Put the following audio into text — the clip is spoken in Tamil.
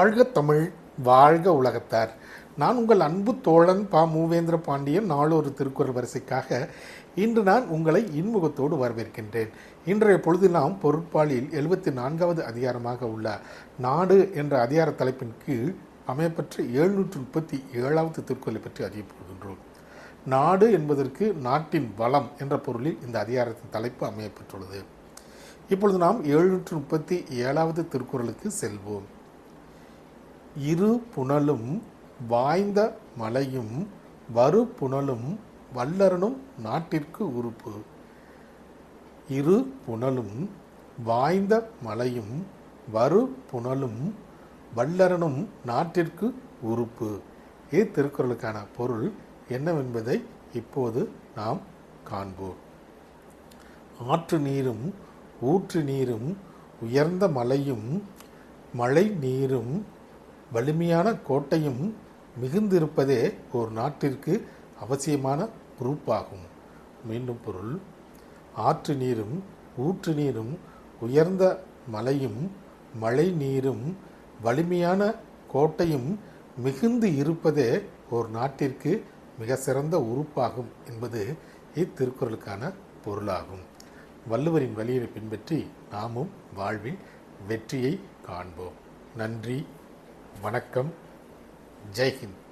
வாழ்க தமிழ், வாழ்க உலகத்தார். நான் உங்கள் அன்பு தோழன் பா. மூவேந்திர பாண்டியன். நாளொரு திருக்குறள் வரிசைக்காக இன்று நான் உங்களை இன்முகத்தோடு வரவேற்கின்றேன். இன்றைய பொழுதில் நாம் பொருட்பாலில் 74வது அதிகாரமாக உள்ள நாடு என்ற அதிகார தலைப்பின் கீழ் அமையப்பெற்ற 737வது திருக்குறளை பற்றி அறியப்படுகின்றோம். நாடு என்பதற்கு நாட்டின் வளம் என்ற பொருளில் இந்த அதிகாரத்தின் தலைப்பு அமையப்பெற்றுள்ளது. இப்பொழுது நாம் 737வது திருக்குறளுக்கு செல்வோம். இரு புனலும் வாய்ந்த மலையும் வரு புனலும் வல்லரனும் நாட்டிற்கு உறுப்பு. இரு புனலும் வாய்ந்த மலையும் வரு புனலும் வல்லரனும் நாட்டிற்கு உறுப்பு. திருக்குறளுக்கான பொருள் என்னவென்பதை இப்போது நாம் காண்போம். ஆற்று நீரும் ஊற்று நீரும் உயர்ந்த மலையும் மழை நீரும் வலிமையான கோட்டையும் மிகுந்திருப்பதே ஒரு நாட்டிற்கு அவசியமான உறுப்பாகும். மீண்டும் பொருள்: ஆற்று நீரும் ஊற்று நீரும் உயர்ந்த மலையும் மழை நீரும் வலிமையான கோட்டையும் மிகுந்து இருப்பதே ஒரு நாட்டிற்கு மிக சிறந்த உறுப்பாகும் என்பது இத்திருக்குறளுக்கான பொருளாகும். வள்ளுவரின் வழியை பின்பற்றி நாமும் வாழ்வில் வெற்றியை காண்போம். நன்றி, வணக்கம், ஜெய்ஹிந்த்.